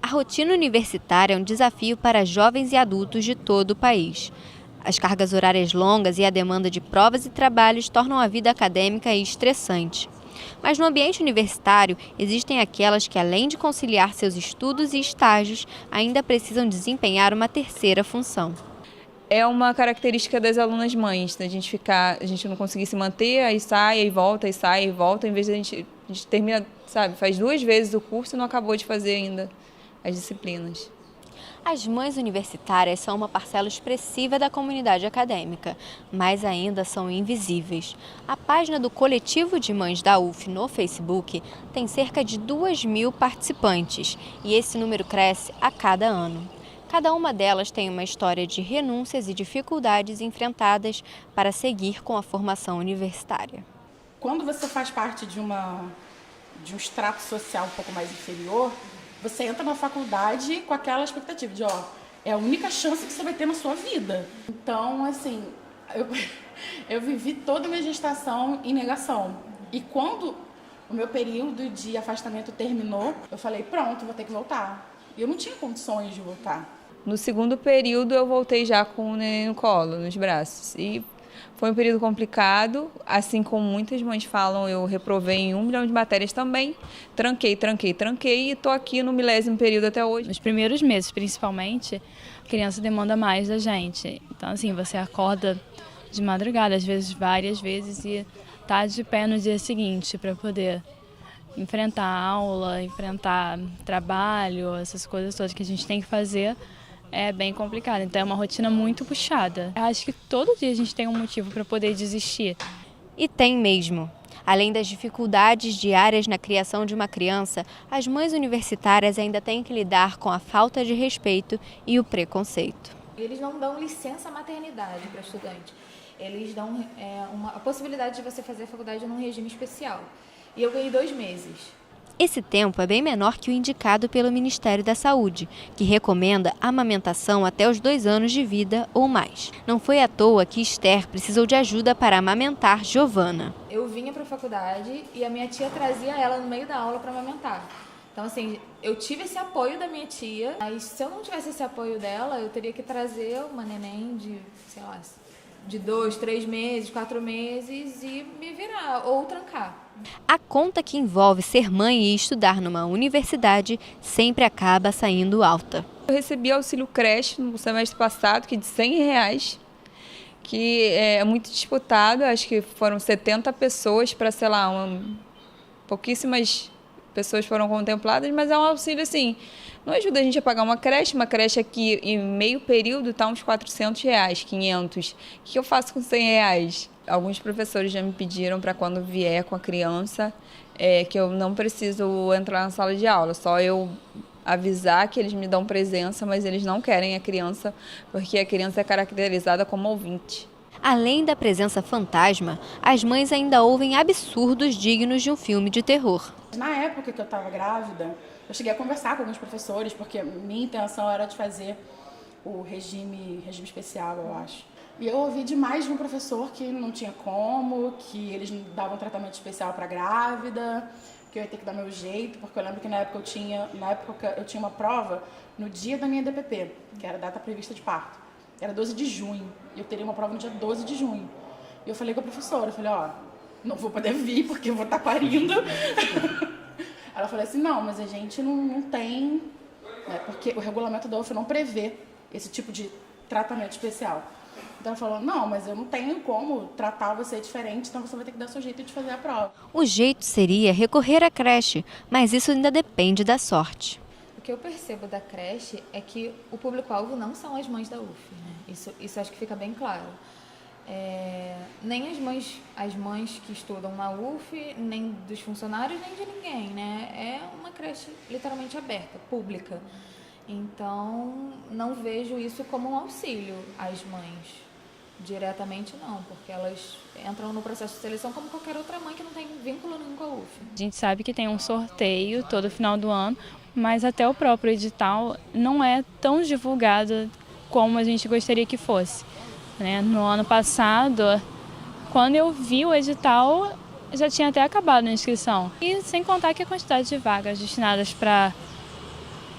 A rotina universitária é um desafio para jovens e adultos de todo o país. As cargas horárias longas e a demanda de provas e trabalhos tornam a vida acadêmica estressante. Mas no ambiente universitário, existem aquelas que, além de conciliar seus estudos e estágios, ainda precisam desempenhar uma terceira função. É uma característica das alunas mães, da gente a gente não conseguir se manter, aí sai, aí volta, aí sai, aí volta, em vez de a gente termina, sabe, faz 2 vezes o curso e não acabou de fazer ainda as disciplinas. As mães universitárias são uma parcela expressiva da comunidade acadêmica, mas ainda são invisíveis. A página do Coletivo de Mães da UF no Facebook tem cerca de 2.000 participantes e esse número cresce a cada ano. Cada uma delas tem uma história de renúncias e dificuldades enfrentadas para seguir com a formação universitária. Quando você faz parte de um extrato social um pouco mais inferior, você entra na faculdade com aquela expectativa de, é a única chance que você vai ter na sua vida. Então, assim, eu vivi toda a minha gestação em negação. E quando o meu período de afastamento terminou, eu falei, pronto, vou ter que voltar. E eu não tinha condições de voltar. No segundo período, eu voltei já com o neném no colo, nos braços. E foi um período complicado, assim como muitas mães falam, eu reprovei em 1 milhão de matérias também, tranquei e estou aqui no 10º período até hoje. Nos primeiros meses, principalmente, a criança demanda mais da gente. Então, assim, você acorda de madrugada, às vezes várias vezes, e tá de pé no dia seguinte para poder enfrentar a aula, enfrentar trabalho, essas coisas todas que a gente tem que fazer. É bem complicado, então é uma rotina muito puxada. Eu acho que todo dia a gente tem um motivo para poder desistir. E tem mesmo. Além das dificuldades diárias na criação de uma criança, as mães universitárias ainda têm que lidar com a falta de respeito e o preconceito. Eles não dão licença maternidade para estudante. Eles dão a possibilidade de você fazer a faculdade num regime especial. E eu ganhei 2 meses. Esse tempo é bem menor que o indicado pelo Ministério da Saúde, que recomenda a amamentação até os 2 anos de vida ou mais. Não foi à toa que Esther precisou de ajuda para amamentar Giovana. Eu vinha para a faculdade e a minha tia trazia ela no meio da aula para amamentar. Então, assim, eu tive esse apoio da minha tia, mas se eu não tivesse esse apoio dela, eu teria que trazer uma neném de, sei lá, de 2, 3 meses, 4 meses e me virar ou trancar. A conta que envolve ser mãe e estudar numa universidade sempre acaba saindo alta. Eu recebi auxílio creche no semestre passado, que é de R$100, que é muito disputado, acho que foram 70 pessoas para, sei lá, pouquíssimas pessoas foram contempladas, mas é um auxílio assim, não ajuda a gente a pagar uma creche aqui em meio período está uns R$400, 500. O que eu faço com R$100? Alguns professores já me pediram para quando vier com a criança, que eu não preciso entrar na sala de aula, só eu avisar que eles me dão presença, mas eles não querem a criança, porque a criança é caracterizada como ouvinte. Além da presença fantasma, as mães ainda ouvem absurdos dignos de um filme de terror. Na época que eu estava grávida, eu cheguei a conversar com alguns professores, porque minha intenção era de fazer o regime especial, eu acho. E eu ouvi demais de um professor que não tinha como, que eles não davam tratamento especial para grávida, que eu ia ter que dar meu jeito, porque eu lembro que na época eu tinha uma prova no dia da minha DPP, que era a data prevista de parto. Era 12 de junho, e eu teria uma prova no dia 12 de junho. E eu falei com a professora, eu falei, não vou poder vir porque eu vou estar parindo. Ela falou assim, não, mas a gente não tem, né, porque o regulamento da UF não prevê esse tipo de tratamento especial. Então ela falou, não, mas eu não tenho como tratar você diferente, então você vai ter que dar seu jeito de fazer a prova. O jeito seria recorrer à creche, mas isso ainda depende da sorte. O que eu percebo da creche é que o público-alvo não são as mães da UF, né? Isso acho que fica bem claro. Nem as mães que estudam na UF, nem dos funcionários, nem de ninguém, né? É uma creche literalmente aberta, pública. Então, não vejo isso como um auxílio às mães. Diretamente não, porque elas entram no processo de seleção como qualquer outra mãe que não tem vínculo nenhum com a UF. A gente sabe que tem um sorteio todo final do ano, mas até o próprio edital não é tão divulgado como a gente gostaria que fosse, né? No ano passado, quando eu vi o edital, já tinha até acabado a inscrição. E sem contar que a quantidade de vagas destinadas para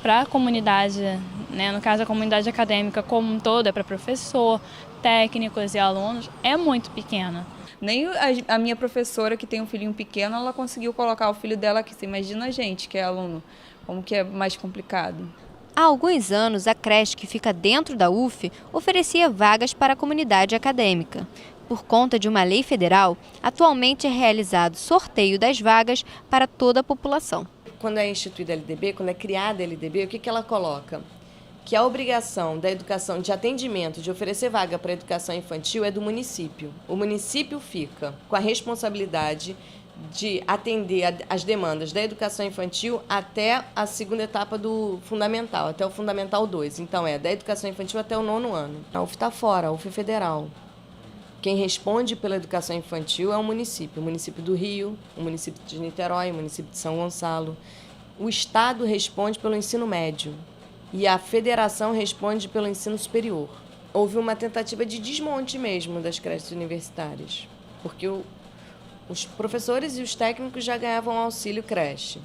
para a comunidade, né, no caso a comunidade acadêmica como um todo, é para professor, técnicos e alunos, é muito pequena. Nem a minha professora, que tem um filhinho pequeno, ela conseguiu colocar o filho dela aqui. Você imagina a gente, que é aluno, como que é mais complicado. Há alguns anos, a creche que fica dentro da UF oferecia vagas para a comunidade acadêmica. Por conta de uma lei federal, atualmente é realizado sorteio das vagas para toda a população. Quando é instituída a LDB, quando é criada a LDB, o que ela coloca? Que a obrigação da educação de atendimento, de oferecer vaga para a educação infantil é do município. O município fica com a responsabilidade de atender as demandas da educação infantil até a segunda etapa do fundamental, até o Fundamental 2. Então, da educação infantil até o 9º ano. A UF está fora, a UF é federal. Quem responde pela educação infantil é o município do Rio, o município de Niterói, o município de São Gonçalo. O Estado responde pelo ensino médio. E a federação responde pelo ensino superior. Houve uma tentativa de desmonte mesmo das creches universitárias, porque os professores e os técnicos já ganhavam auxílio creche.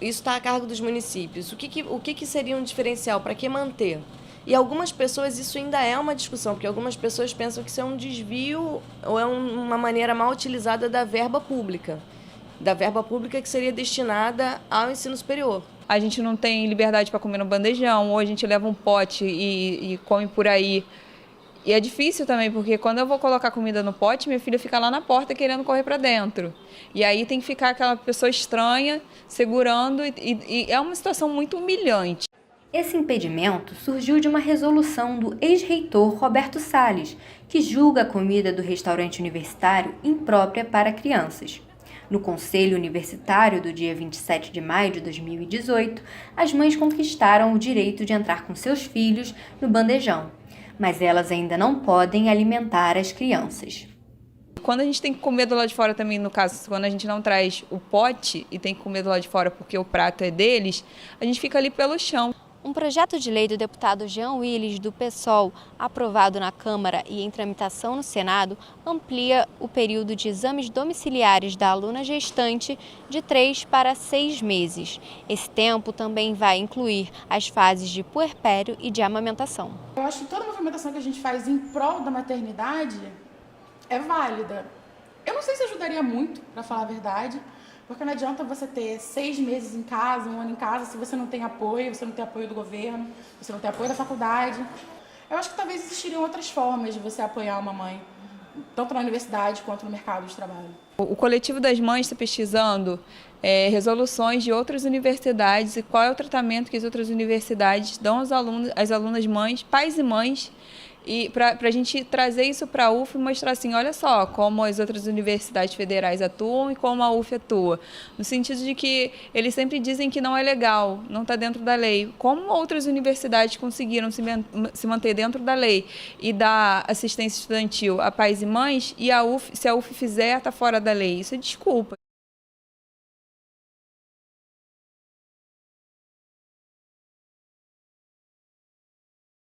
Isso está a cargo dos municípios. O que seria um diferencial? Para que manter? E algumas pessoas, isso ainda é uma discussão, porque algumas pessoas pensam que isso é um desvio ou é uma maneira mal utilizada da verba pública que seria destinada ao ensino superior. A gente não tem liberdade para comer no bandejão, ou a gente leva um pote e come por aí. E é difícil também, porque quando eu vou colocar comida no pote, minha filha fica lá na porta querendo correr para dentro. E aí tem que ficar aquela pessoa estranha segurando e é uma situação muito humilhante. Esse impedimento surgiu de uma resolução do ex-reitor Roberto Salles, que julga a comida do restaurante universitário imprópria para crianças. No Conselho Universitário do dia 27 de maio de 2018, as mães conquistaram o direito de entrar com seus filhos no bandejão, mas elas ainda não podem alimentar as crianças. Quando a gente tem que comer do lado de fora também, no caso, quando a gente não traz o pote e tem que comer do lado de fora porque o prato é deles, a gente fica ali pelo chão. Um projeto de lei do deputado Jean Willis, do PSOL, aprovado na Câmara e em tramitação no Senado, amplia o período de exames domiciliares da aluna gestante de 3 para 6 meses. Esse tempo também vai incluir as fases de puerpério e de amamentação. Eu acho que toda movimentação que a gente faz em prol da maternidade é válida. Eu não sei se ajudaria muito, para falar a verdade, porque não adianta você ter 6 meses em casa, 1 ano em casa, se você não tem apoio, você não tem apoio do governo, você não tem apoio da faculdade. Eu acho que talvez existiriam outras formas de você apoiar uma mãe, tanto na universidade quanto no mercado de trabalho. O coletivo das mães está pesquisando resoluções de outras universidades e qual é o tratamento que as outras universidades dão às alunas mães, pais e mães, e para a gente trazer isso para a UF e mostrar assim, olha só como as outras universidades federais atuam e como a UF atua. No sentido de que eles sempre dizem que não é legal, não está dentro da lei. Como outras universidades conseguiram se manter dentro da lei e dar assistência estudantil a pais e mães, e a UF, se a UF fizer, está fora da lei. Isso é desculpa.